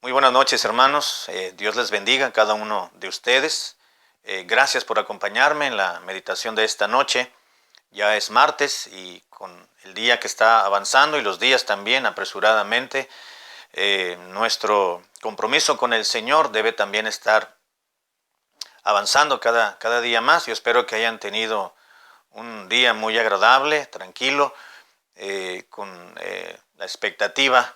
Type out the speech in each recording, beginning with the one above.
Muy buenas noches, hermanos. Dios les bendiga a cada uno de ustedes. Gracias por acompañarme en la meditación de esta noche. Ya es martes y con el día que está avanzando y los días también apresuradamente, nuestro compromiso con el Señor debe también estar avanzando cada día más. Yo espero que hayan tenido un día muy agradable, tranquilo, con la expectativa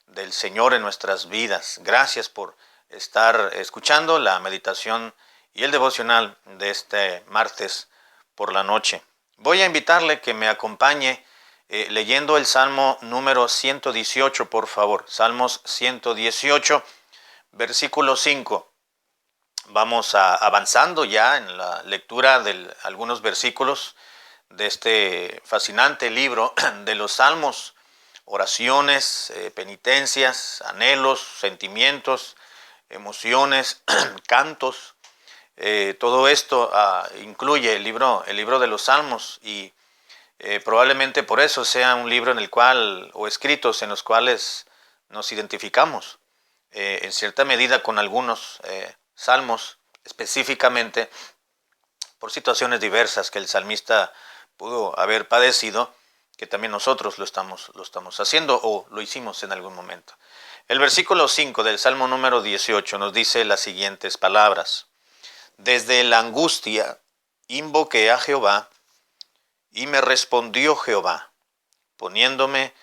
del Señor en nuestras vidas. Gracias por estar escuchando la meditación y el devocional de este martes por la noche. Voy a invitarle que me acompañe leyendo el Salmo número 118, por favor. Salmos 118, versículo 5. Vamos avanzando ya en la lectura de algunos versículos de este fascinante libro de los Salmos. Oraciones, penitencias, anhelos, sentimientos, emociones, cantos. Todo esto incluye el libro de los Salmos y probablemente por eso sea un libro en el cual, o escritos en los cuales nos identificamos en cierta medida con algunos salmos, específicamente por situaciones diversas que el salmista pudo haber padecido, que también nosotros lo estamos haciendo o lo hicimos en algún momento. El versículo 5 del Salmo número 18 nos dice las siguientes palabras: Desde la angustia invoqué a Jehová, y me respondió Jehová, poniéndome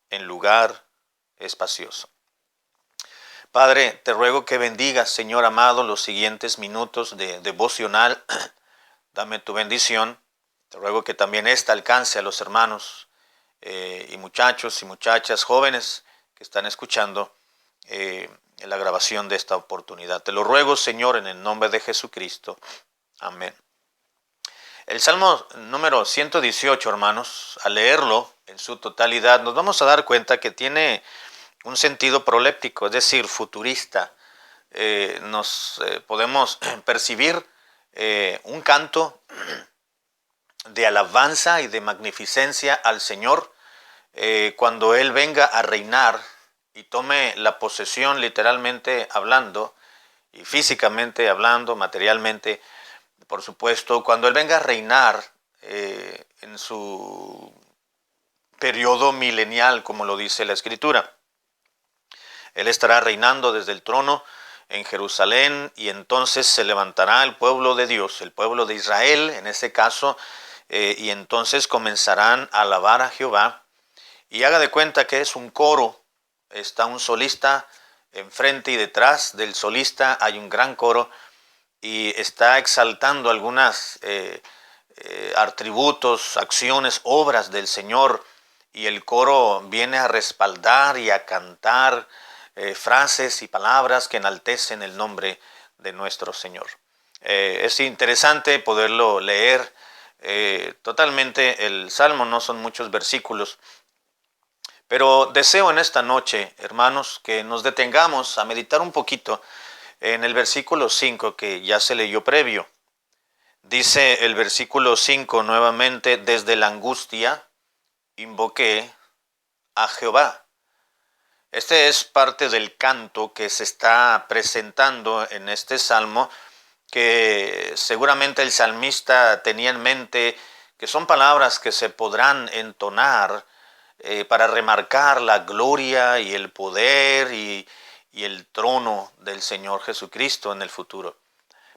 en lugar espacioso. Padre, te ruego que bendigas, Señor amado, los siguientes minutos de devocional. Dame tu bendición. Te ruego que también esta alcance a los hermanos y muchachos y muchachas jóvenes que están escuchando en la grabación de esta oportunidad. Te lo ruego, Señor, en el nombre de Jesucristo. Amén. El Salmo número 118, hermanos, al leerlo en su totalidad, nos vamos a dar cuenta que tiene un sentido proléptico, es decir, futurista. Nos podemos percibir un canto de alabanza y de magnificencia al Señor cuando Él venga a reinar y tome la posesión, literalmente hablando y físicamente hablando, materialmente, por supuesto, cuando Él venga a reinar en su periodo milenial, como lo dice la Escritura. Él estará reinando desde el trono en Jerusalén y entonces se levantará el pueblo de Dios, el pueblo de Israel en este caso, y entonces comenzarán a alabar a Jehová. Y haga de cuenta que es un coro, está un solista enfrente y detrás del solista hay un gran coro y está exaltando algunas atributos, acciones, obras del Señor, y el coro viene a respaldar y a cantar frases y palabras que enaltecen el nombre de nuestro Señor. Es interesante poderlo leer totalmente el Salmo, no son muchos versículos, pero deseo en esta noche, hermanos, que nos detengamos a meditar un poquito en el versículo 5 que ya se leyó previo. Dice el versículo 5 nuevamente: desde la angustia invoqué a Jehová. Este es parte del canto que se está presentando en este salmo, que seguramente el salmista tenía en mente, que son palabras que se podrán entonar para remarcar la gloria y el poder y el trono del Señor Jesucristo en el futuro.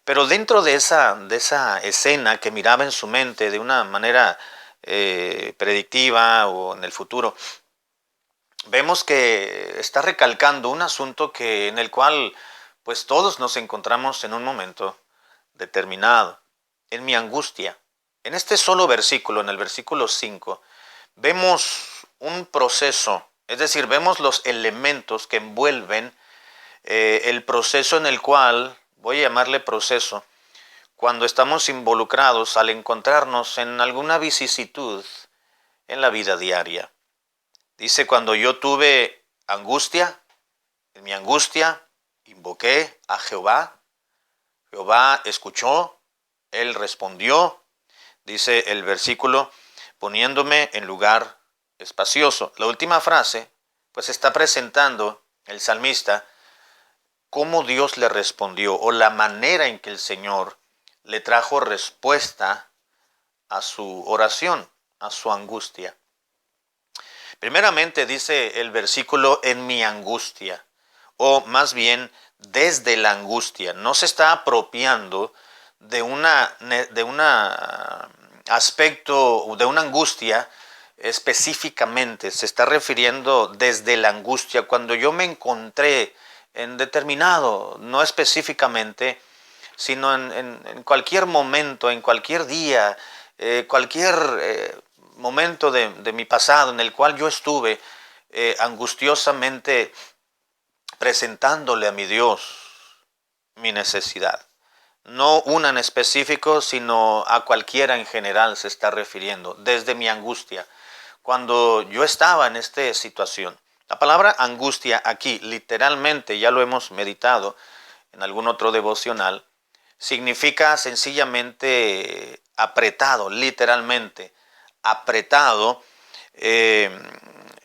Pero dentro de esa escena que miraba en su mente de una manera predictiva o en el futuro, vemos que está recalcando un asunto en el cual pues todos nos encontramos en un momento determinado. En mi angustia, en este solo versículo, en el versículo 5, vemos un proceso, es decir, vemos los elementos que envuelven el proceso en el cual, voy a llamarle proceso, cuando estamos involucrados al encontrarnos en alguna vicisitud en la vida diaria. Dice: cuando yo tuve angustia, en mi angustia invoqué a Jehová, Jehová escuchó, Él respondió, dice el versículo, poniéndome en lugar espacioso. La última frase, pues está presentando el salmista cómo Dios le respondió o la manera en que el Señor le trajo respuesta a su oración, a su angustia. Primeramente dice el versículo en mi angustia, o más bien desde la angustia. No se está apropiando de una aspecto, de una angustia específicamente. Se está refiriendo desde la angustia. Cuando yo me encontré en determinado, no específicamente, sino en cualquier momento, en cualquier día, cualquier momento de mi pasado en el cual yo estuve angustiosamente presentándole a mi Dios mi necesidad. No una en específico, sino a cualquiera en general se está refiriendo, desde mi angustia. Cuando yo estaba en esta situación, la palabra angustia aquí, literalmente, ya lo hemos meditado en algún otro devocional, significa sencillamente apretado, literalmente apretado,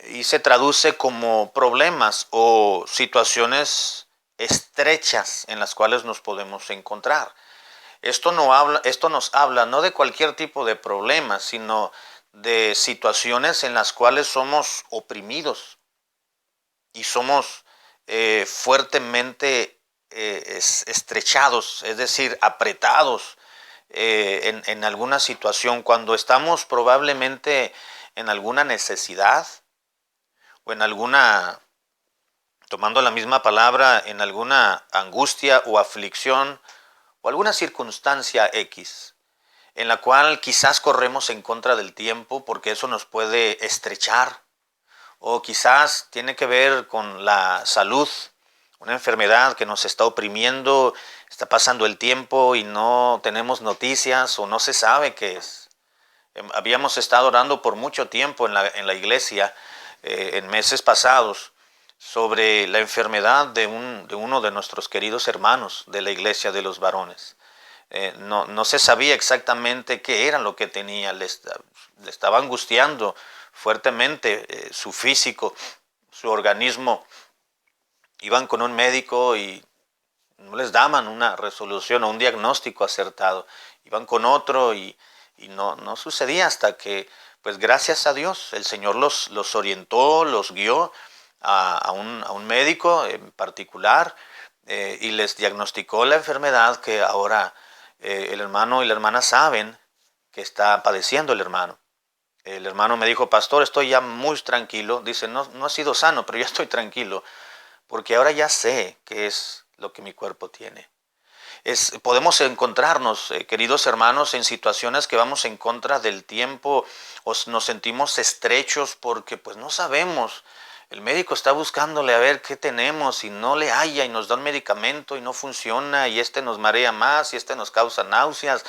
y se traduce como problemas o situaciones estrechas en las cuales nos podemos encontrar. Esto nos habla no de cualquier tipo de problema, sino de situaciones en las cuales somos oprimidos y somos fuertemente estrechados, es decir, apretados en alguna situación, cuando estamos probablemente en alguna necesidad o en alguna, tomando la misma palabra, en alguna angustia o aflicción o alguna circunstancia X, en la cual quizás corremos en contra del tiempo porque eso nos puede estrechar, o quizás tiene que ver con la salud, una enfermedad que nos está oprimiendo, está pasando el tiempo y no tenemos noticias o no se sabe qué es. Habíamos estado orando por mucho tiempo en la iglesia, en meses pasados, sobre la enfermedad de uno de nuestros queridos hermanos de la iglesia de los varones. No se sabía exactamente qué era lo que tenía, le estaba angustiando fuertemente su físico, su organismo. Iban con un médico y no les daban una resolución o un diagnóstico acertado. Iban con otro y no sucedía hasta que, pues gracias a Dios, el Señor los orientó, los guió a un médico en particular, y les diagnosticó la enfermedad que ahora el hermano y la hermana saben que está padeciendo el hermano. El hermano me dijo, pastor, estoy ya muy tranquilo. Dice, no ha sido sano, pero ya estoy tranquilo, porque ahora ya sé qué es lo que mi cuerpo tiene. Podemos encontrarnos, queridos hermanos, en situaciones que vamos en contra del tiempo, o nos sentimos estrechos porque pues no sabemos. El médico está buscándole a ver qué tenemos y no le halla y nos da un medicamento y no funciona, y este nos marea más y este nos causa náuseas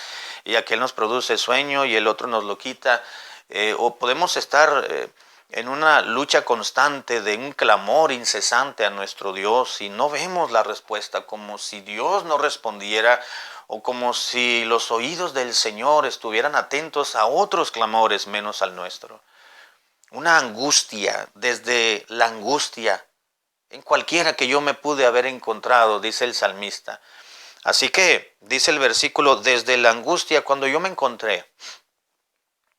y aquel nos produce sueño y el otro nos lo quita. O podemos estar en una lucha constante de un clamor incesante a nuestro Dios y no vemos la respuesta, como si Dios no respondiera o como si los oídos del Señor estuvieran atentos a otros clamores menos al nuestro. Una angustia, desde la angustia, en cualquiera que yo me pude haber encontrado, dice el salmista. Así que, dice el versículo, desde la angustia, cuando yo me encontré,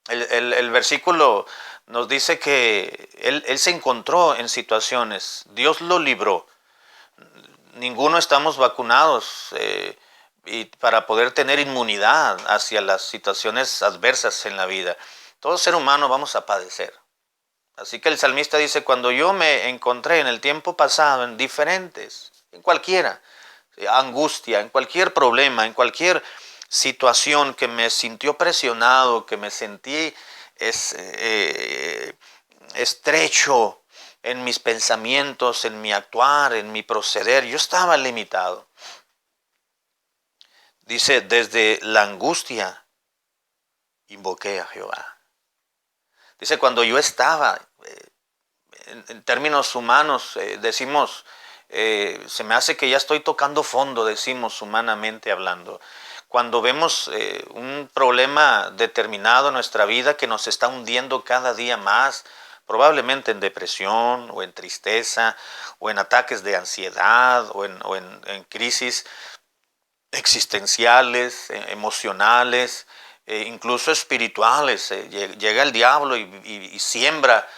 el versículo nos dice que él se encontró en situaciones, Dios lo libró. Ninguno estamos vacunados y para poder tener inmunidad hacia las situaciones adversas en la vida. Todo ser humano vamos a padecer. Así que el salmista dice, cuando yo me encontré en el tiempo pasado en diferentes, en cualquiera angustia, en cualquier problema, en cualquier situación que me sintió presionado, que me sentí estrecho en mis pensamientos, en mi actuar, en mi proceder, yo estaba limitado. Dice, desde la angustia invoqué a Jehová. Dice, cuando yo estaba, en términos humanos, decimos, se me hace que ya estoy tocando fondo, decimos humanamente hablando. Cuando vemos un problema determinado en nuestra vida que nos está hundiendo cada día más, probablemente en depresión o en tristeza o en ataques de ansiedad o en crisis existenciales, emocionales, incluso espirituales. Llega el diablo y siembra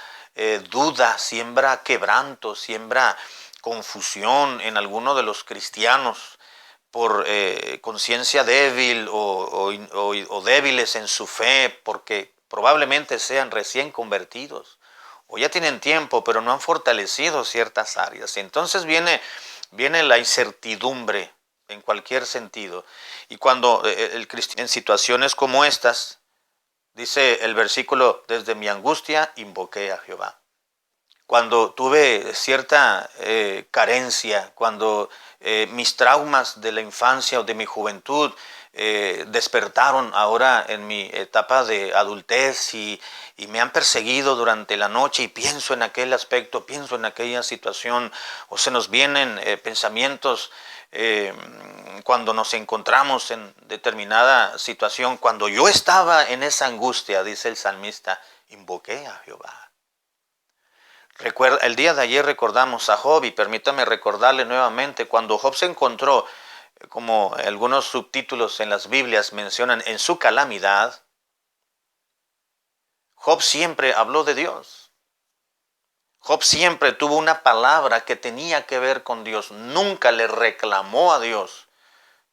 duda, siembra quebranto, siembra confusión en alguno de los cristianos por conciencia débil o débiles en su fe, porque probablemente sean recién convertidos o ya tienen tiempo, pero no han fortalecido ciertas áreas. Entonces viene la incertidumbre en cualquier sentido. Y cuando el cristiano en situaciones como estas, dice el versículo, desde mi angustia invoqué a Jehová. Cuando tuve cierta carencia, cuando mis traumas de la infancia o de mi juventud despertaron ahora en mi etapa de adultez y me han perseguido durante la noche y pienso en aquel aspecto, pienso en aquella situación, o se nos vienen pensamientos cuando nos encontramos en determinada situación. Cuando yo estaba en esa angustia, dice el salmista, invoqué a Jehová. El día de ayer recordamos a Job y permítame recordarle nuevamente cuando Job se encontró, como algunos subtítulos en las Biblias mencionan, en su calamidad. Job siempre habló de Dios. Job siempre tuvo una palabra que tenía que ver con Dios. Nunca le reclamó a Dios.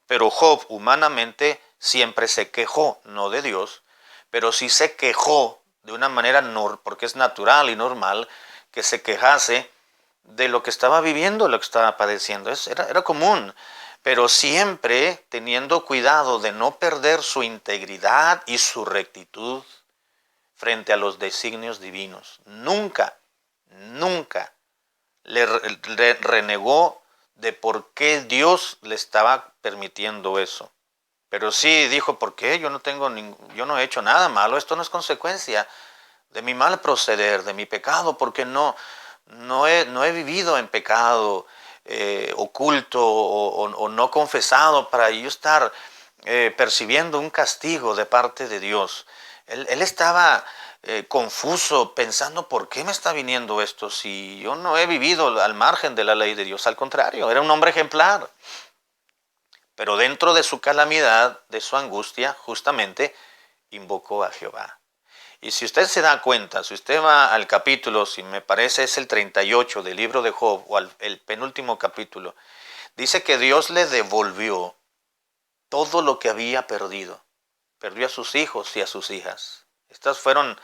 Pero Job humanamente siempre se quejó, no de Dios, pero sí se quejó de una manera, porque es natural y normal, que se quejase de lo que estaba viviendo, lo que estaba padeciendo. Era común, pero siempre teniendo cuidado de no perder su integridad y su rectitud frente a los designios divinos. Nunca le renegó de por qué Dios le estaba permitiendo eso. Pero sí dijo, ¿por qué? Yo no he hecho nada malo, esto no es consecuencia de mi mal proceder, de mi pecado, porque no he vivido en pecado oculto o no confesado para yo estar percibiendo un castigo de parte de Dios. Él estaba confuso, pensando, ¿por qué me está viniendo esto si yo no he vivido al margen de la ley de Dios? Al contrario, era un hombre ejemplar. Pero dentro de su calamidad, de su angustia, justamente invocó a Jehová. Y si usted se da cuenta, si usted va al capítulo, si me parece es el 38 del libro de Job, o el penúltimo capítulo, dice que Dios le devolvió todo lo que había perdido. Perdió a sus hijos y a sus hijas. Estos fueron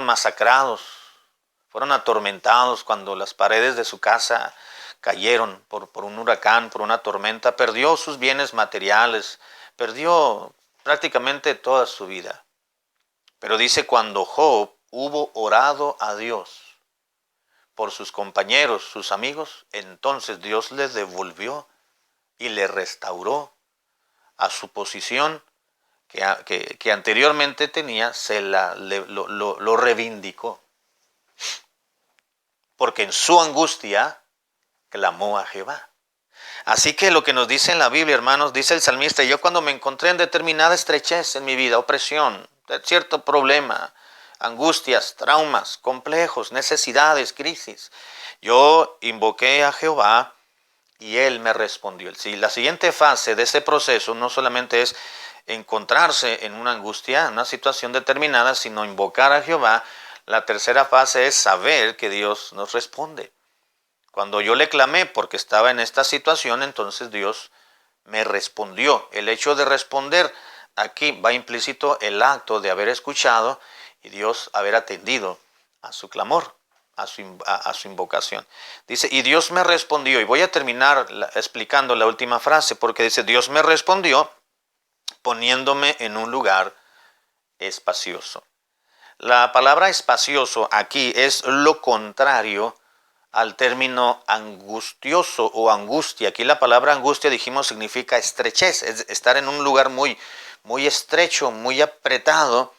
masacrados, fueron atormentados cuando las paredes de su casa cayeron por un huracán, por una tormenta. Perdió sus bienes materiales, perdió prácticamente toda su vida. Pero dice, cuando Job hubo orado a Dios por sus compañeros, sus amigos, entonces Dios le devolvió y le restauró a su posición que anteriormente tenía, lo reivindicó. Porque en su angustia clamó a Jehová. Así que lo que nos dice en la Biblia, hermanos, dice el salmista, yo cuando me encontré en determinada estrechez en mi vida, opresión, cierto problema, angustias, traumas, complejos, necesidades, crisis, yo invoqué a Jehová y Él me respondió. La siguiente fase de ese proceso no solamente es encontrarse en una angustia, en una situación determinada, sino invocar a Jehová. La tercera fase es saber que Dios nos responde. Cuando yo le clamé porque estaba en esta situación, entonces Dios me respondió. El hecho de responder, aquí va implícito el acto de haber escuchado y Dios haber atendido a su clamor, a su invocación. Dice, y Dios me respondió, y voy a terminar explicando la última frase, porque dice, Dios me respondió poniéndome en un lugar espacioso. La palabra espacioso aquí es lo contrario al término angustioso o angustia. Aquí la palabra angustia, dijimos, significa estrechez, es estar en un lugar muy estrecho, muy apretado.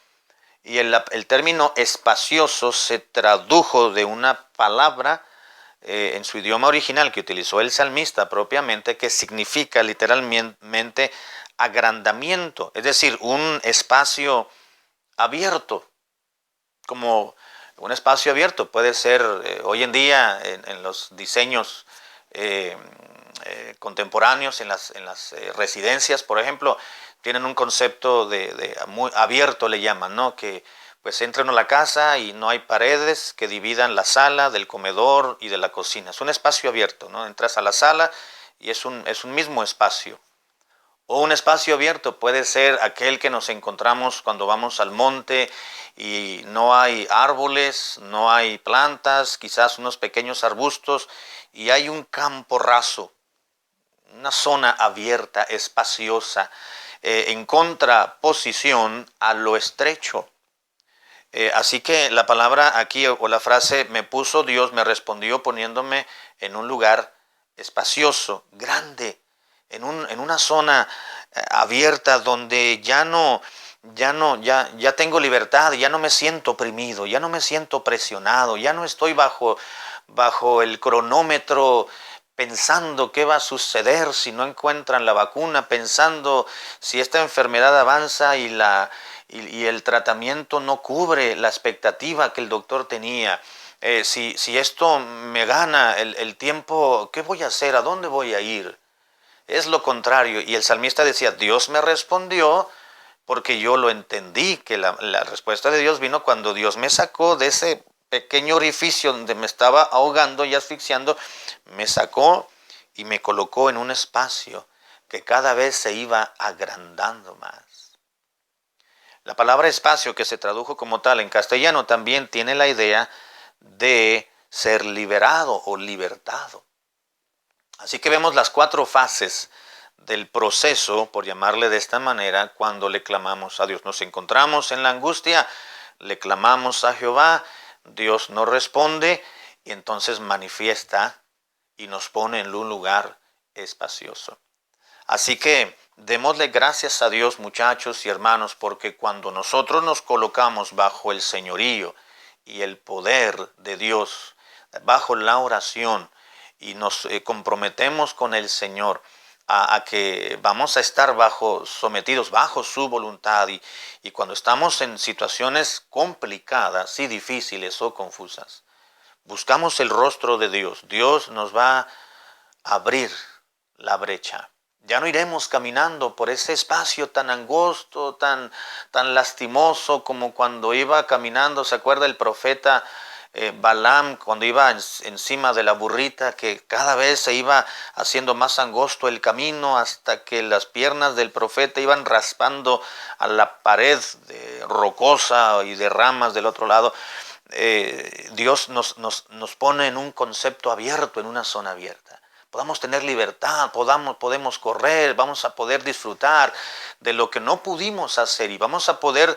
Y el término espacioso se tradujo de una palabra en su idioma original que utilizó el salmista propiamente, que significa literalmente agrandamiento, es decir, un espacio abierto, como Un espacio abierto puede ser, hoy en día, en los diseños contemporáneos, en las residencias, por ejemplo, tienen un concepto de muy abierto, le llaman, ¿no? Que pues entra uno a la casa y no hay paredes que dividan la sala del comedor y de la cocina. Es un espacio abierto, ¿no? Entras a la sala y es un mismo espacio. O un espacio abierto puede ser aquel que nos encontramos cuando vamos al monte y no hay árboles, no hay plantas, quizás unos pequeños arbustos y hay un campo raso, una zona abierta, espaciosa, en contraposición a lo estrecho. Así que la palabra aquí o la frase me puso Dios, me respondió poniéndome en un lugar espacioso, grande, en una zona abierta donde ya tengo libertad, ya no me siento oprimido, ya no me siento presionado, ya no estoy bajo el cronómetro pensando qué va a suceder si no encuentran la vacuna, pensando si esta enfermedad avanza y el tratamiento no cubre la expectativa que el doctor tenía. Si esto me gana el tiempo, ¿qué voy a hacer? ¿A dónde voy a ir? Es lo contrario. Y el salmista decía, Dios me respondió porque yo lo entendí, que la respuesta de Dios vino cuando Dios me sacó de ese pequeño orificio donde me estaba ahogando y asfixiando, me sacó y me colocó en un espacio que cada vez se iba agrandando más. La palabra espacio, que se tradujo como tal en castellano, también tiene la idea de ser liberado o libertado. Así que vemos las 4 fases del proceso, por llamarle de esta manera, cuando le clamamos a Dios. Nos encontramos en la angustia, le clamamos a Jehová, Dios nos responde y entonces manifiesta y nos pone en un lugar espacioso. Así que démosle gracias a Dios, muchachos y hermanos, porque cuando nosotros nos colocamos bajo el señorío y el poder de Dios, bajo la oración, y nos comprometemos con el Señor a que vamos a estar sometidos bajo su voluntad y cuando estamos en situaciones complicadas y difíciles o confusas, buscamos el rostro de Dios. Dios nos va a abrir la brecha. Ya no iremos caminando por ese espacio tan angosto, tan lastimoso como cuando iba caminando. ¿Se acuerda el profeta Balaam cuando iba encima de la burrita, que cada vez se iba haciendo más angosto el camino hasta que las piernas del profeta iban raspando a la pared rocosa y de ramas del otro lado? Dios nos pone en un concepto abierto, en una zona abierta. Podamos tener libertad, podemos correr, vamos a poder disfrutar de lo que no pudimos hacer y vamos a poder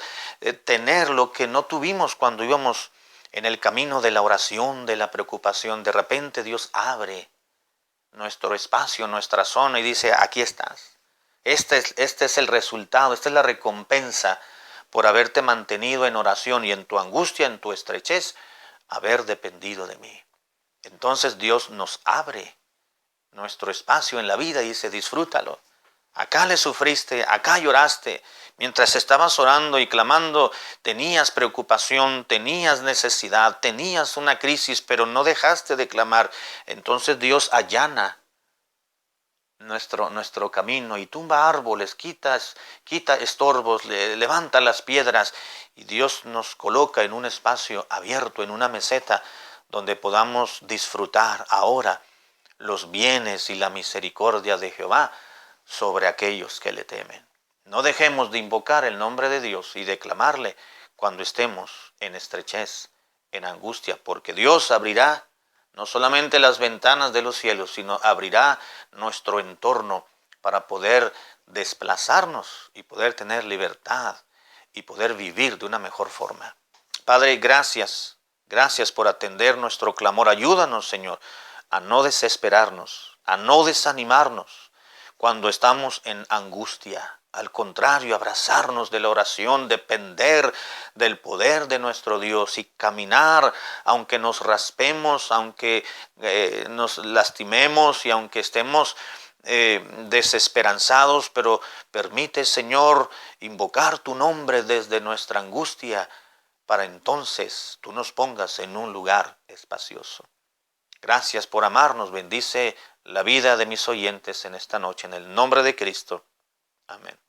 tener lo que no tuvimos cuando íbamos en el camino de la oración, de la preocupación. De repente Dios abre nuestro espacio, nuestra zona y dice, aquí estás. Este es el resultado, esta es la recompensa por haberte mantenido en oración y en tu angustia, en tu estrechez, haber dependido de mí. Entonces Dios nos abre nuestro espacio en la vida y dice, disfrútalo. Acá le sufriste, acá lloraste. Mientras estabas orando y clamando, tenías preocupación, tenías necesidad, tenías una crisis, pero no dejaste de clamar. Entonces Dios allana nuestro camino y tumba árboles, quita estorbos, levanta las piedras y Dios nos coloca en un espacio abierto, en una meseta donde podamos disfrutar ahora los bienes y la misericordia de Jehová sobre aquellos que le temen. No dejemos de invocar el nombre de Dios y de clamarle cuando estemos en estrechez, en angustia, porque Dios abrirá no solamente las ventanas de los cielos, sino abrirá nuestro entorno para poder desplazarnos y poder tener libertad y poder vivir de una mejor forma. Padre, gracias por atender nuestro clamor. Ayúdanos, Señor, a no desesperarnos, a no desanimarnos cuando estamos en angustia. Al contrario, abrazarnos de la oración, depender del poder de nuestro Dios y caminar, aunque nos raspemos, aunque nos lastimemos y aunque estemos desesperanzados, pero permite, Señor, invocar tu nombre desde nuestra angustia, para entonces tú nos pongas en un lugar espacioso. Gracias por amarnos. Bendice la vida de mis oyentes en esta noche. En el nombre de Cristo. Amén.